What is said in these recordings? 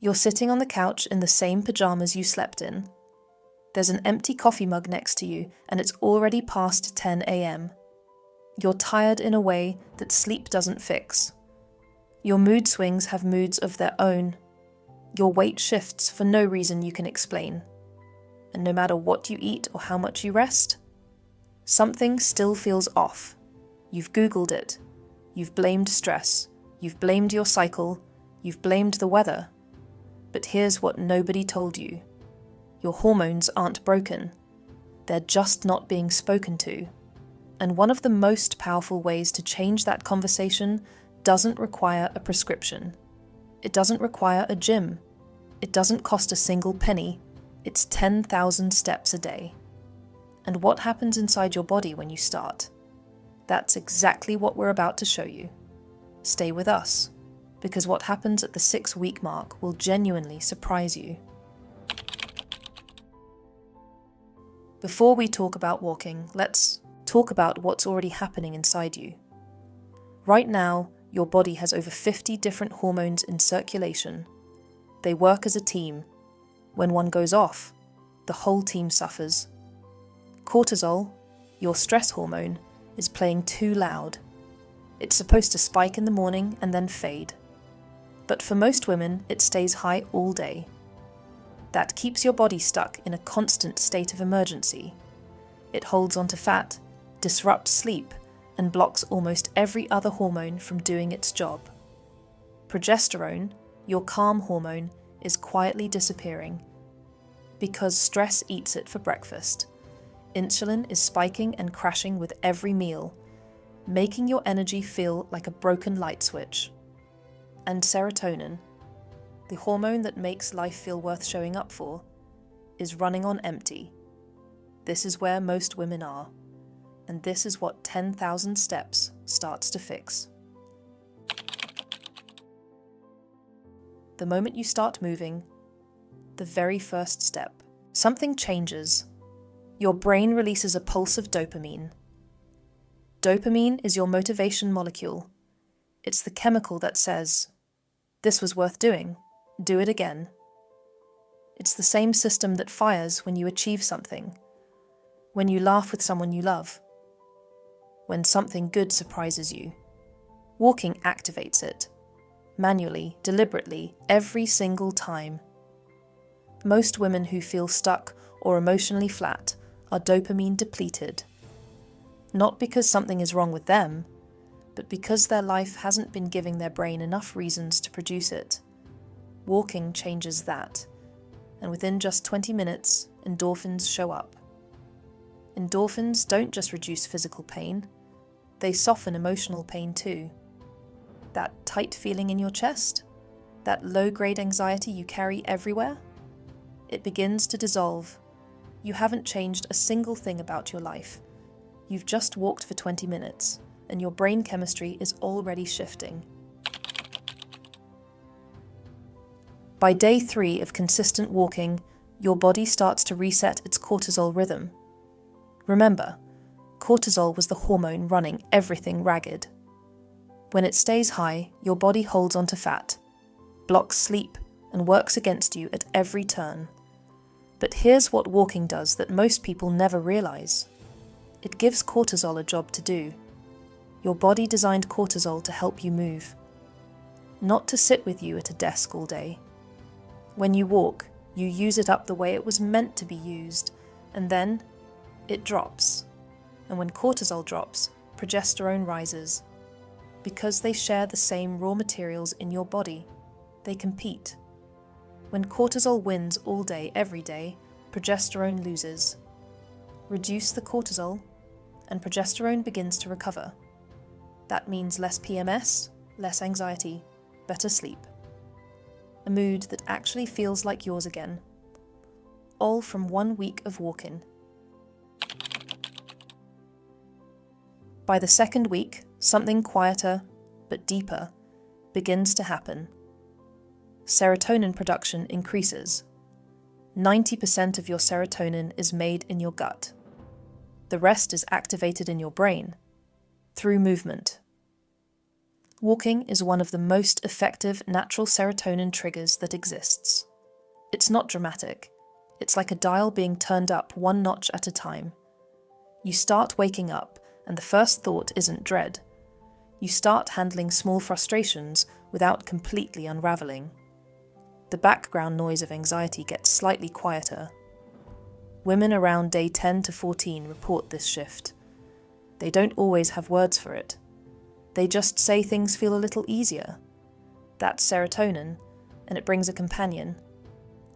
You're sitting on the couch in the same pajamas you slept in. There's an empty coffee mug next to you, and it's already past 10 a.m. You're tired in a way that sleep doesn't fix. Your mood swings have moods of their own. Your weight shifts for no reason you can explain. And no matter what you eat or how much you rest, something still feels off. You've Googled it. You've blamed stress. You've blamed your cycle. You've blamed the weather. But here's what nobody told you. Your hormones aren't broken. They're just not being spoken to. And one of the most powerful ways to change that conversation doesn't require a prescription. It doesn't require a gym. It doesn't cost a single penny. It's 10,000 steps a day. And what happens inside your body when you start? That's exactly what we're about to show you. Stay with us, because what happens at the 6-week mark will genuinely surprise you. Before we talk about walking, let's talk about what's already happening inside you. Right now, your body has over 50 different hormones in circulation. They work as a team. When one goes off, the whole team suffers. Cortisol, your stress hormone, is playing too loud. It's supposed to spike in the morning and then fade. But for most women, it stays high all day. That keeps your body stuck in a constant state of emergency. It holds onto fat, disrupts sleep, and blocks almost every other hormone from doing its job. Progesterone, your calm hormone, is quietly disappearing. Because stress eats it for breakfast. Insulin is spiking and crashing with every meal, making your energy feel like a broken light switch. And serotonin, the hormone that makes life feel worth showing up for, is running on empty. This is where most women are, and this is what 10,000 steps starts to fix. The moment you start moving, the very first step, something changes. Your brain releases a pulse of dopamine. Dopamine is your motivation molecule. It's the chemical that says, "This was worth doing. Do it again." It's the same system that fires when you achieve something, when you laugh with someone you love, when something good surprises you. Walking activates it, manually, deliberately, every single time. Most women who feel stuck or emotionally flat are dopamine depleted. Not because something is wrong with them, but because their life hasn't been giving their brain enough reasons to produce it. Walking changes that, and within just 20 minutes, endorphins show up. Endorphins don't just reduce physical pain, they soften emotional pain too. That tight feeling in your chest, that low-grade anxiety you carry everywhere, it begins to dissolve. You haven't changed a single thing about your life. You've just walked for 20 minutes, and your brain chemistry is already shifting. By day 3 of consistent walking, your body starts to reset its cortisol rhythm. Remember, cortisol was the hormone running everything ragged. When it stays high, your body holds onto fat, blocks sleep, and works against you at every turn. But here's what walking does that most people never realize. It gives cortisol a job to do. Your body designed cortisol to help you move, not to sit with you at a desk all day. When you walk, you use it up the way it was meant to be used, and then it drops. And when cortisol drops, progesterone rises. Because they share the same raw materials in your body, they compete. When cortisol wins all day, every day, progesterone loses. Reduce the cortisol, and progesterone begins to recover. That means less PMS, less anxiety, better sleep. A mood that actually feels like yours again. All from 1 week of walking. By the second week, something quieter, but deeper, begins to happen. Serotonin production increases. 90% of your serotonin is made in your gut. The rest is activated in your brain, through movement. Walking is one of the most effective natural serotonin triggers that exists. It's not dramatic. It's like a dial being turned up one notch at a time. You start waking up, and the first thought isn't dread. You start handling small frustrations without completely unraveling. The background noise of anxiety gets slightly quieter. Women around day 10 to 14 report this shift. They don't always have words for it. They just say things feel a little easier. That's serotonin, and it brings a companion.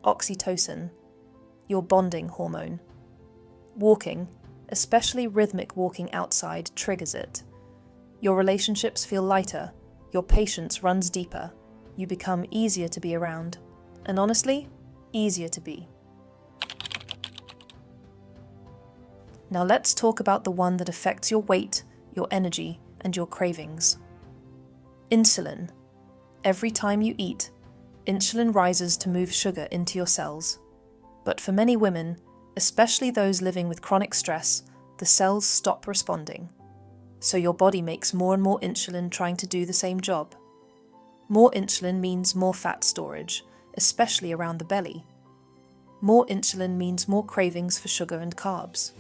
Oxytocin, your bonding hormone. Walking, especially rhythmic walking outside, triggers it. Your relationships feel lighter, your patience runs deeper, you become easier to be around, and honestly, easier to be. Now let's talk about the one that affects your weight, your energy, and your cravings. Insulin. Every time you eat, insulin rises to move sugar into your cells. But for many women, especially those living with chronic stress, the cells stop responding. So your body makes more and more insulin trying to do the same job. More insulin means more fat storage, especially around the belly. More insulin means more cravings for sugar and carbs.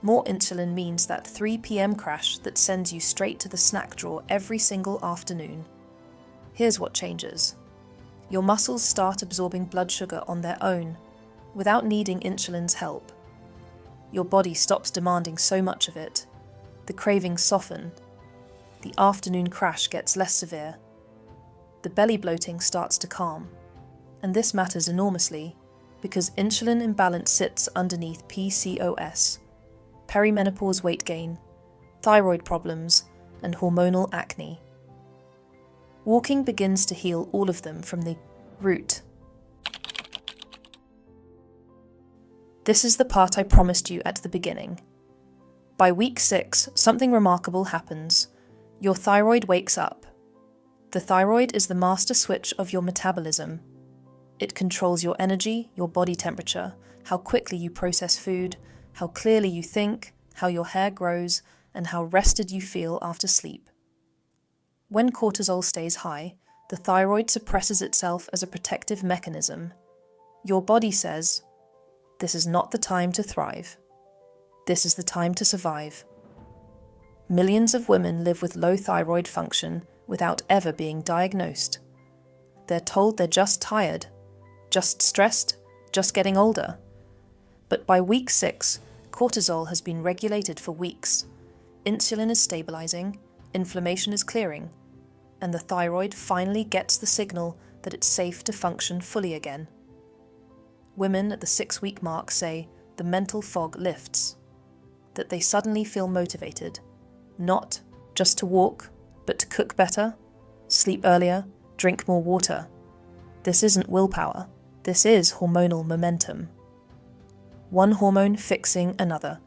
More insulin means that 3 p.m. crash that sends you straight to the snack drawer every single afternoon. Here's what changes. Your muscles start absorbing blood sugar on their own, without needing insulin's help. Your body stops demanding so much of it. The cravings soften. The afternoon crash gets less severe. The belly bloating starts to calm. And this matters enormously, because insulin imbalance sits underneath PCOS, perimenopause weight gain, thyroid problems, and hormonal acne. Walking begins to heal all of them from the root. This is the part I promised you at the beginning. By week 6, something remarkable happens. Your thyroid wakes up. The thyroid is the master switch of your metabolism. It controls your energy, your body temperature, how quickly you process food, how clearly you think, how your hair grows, and how rested you feel after sleep. When cortisol stays high, the thyroid suppresses itself as a protective mechanism. Your body says, "This is not the time to thrive. This is the time to survive." Millions of women live with low thyroid function without ever being diagnosed. They're told they're just tired, just stressed, just getting older. But by week 6, cortisol has been regulated for weeks. Insulin is stabilizing, inflammation is clearing, and the thyroid finally gets the signal that it's safe to function fully again. Women at the 6-week mark say the mental fog lifts, that they suddenly feel motivated, not just to walk, but to cook better, sleep earlier, drink more water. This isn't willpower, this is hormonal momentum. One hormone fixing another.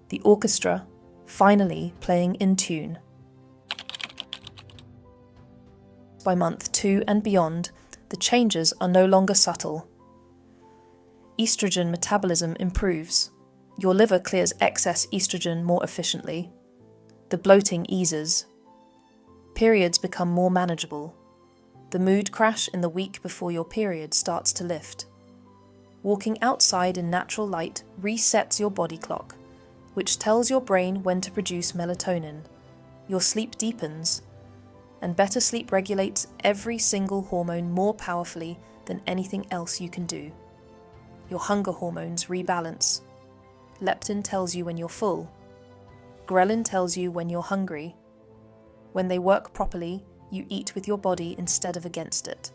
The orchestra finally playing in tune. By month 2 and beyond, the changes are no longer subtle. Estrogen metabolism improves. Your liver clears excess estrogen more efficiently. The bloating eases. Periods become more manageable. The mood crash in the week before your period starts to lift. Walking outside in natural light resets your body clock, which tells your brain when to produce melatonin. Your sleep deepens, and better sleep regulates every single hormone more powerfully than anything else you can do. Your hunger hormones rebalance. Leptin tells you when you're full. Ghrelin tells you when you're hungry. When they work properly, you eat with your body instead of against it.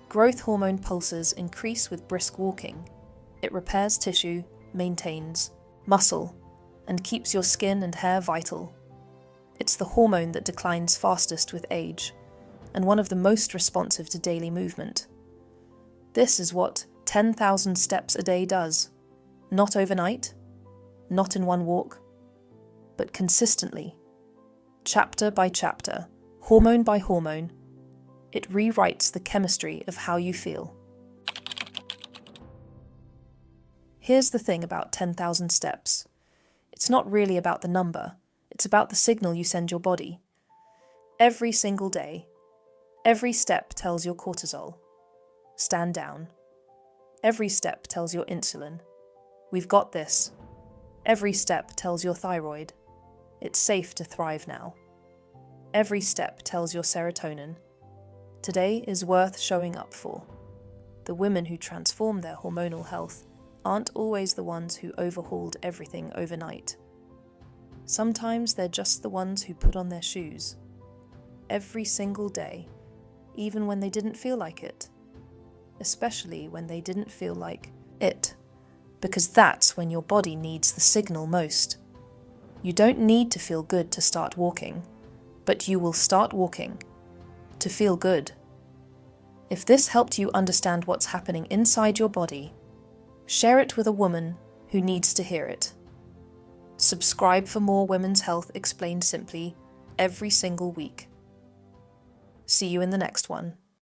Growth hormone pulses increase with brisk walking. It repairs tissue, maintains muscle, and keeps your skin and hair vital. It's the hormone that declines fastest with age, and one of the most responsive to daily movement. This is what 10,000 steps a day does. Not overnight, not in one walk, but consistently, chapter by chapter, hormone by hormone. It rewrites the chemistry of how you feel. Here's the thing about 10,000 steps. It's not really about the number, It's about the signal you send your body. Every single day, every step tells your cortisol, stand down. Every step tells your insulin, we've got this. Every step tells your thyroid, it's safe to thrive now. Every step tells your serotonin, today is worth showing up for. The women who transform their hormonal health aren't always the ones who overhauled everything overnight. Sometimes they're just the ones who put on their shoes. Every single day, even when they didn't feel like it. Especially when they didn't feel like it. Because that's when your body needs the signal most. You don't need to feel good to start walking, but you will start walking to feel good. If this helped you understand what's happening inside your body, share it with a woman who needs to hear it. Subscribe for more women's health explained simply every single week. See you in the next one.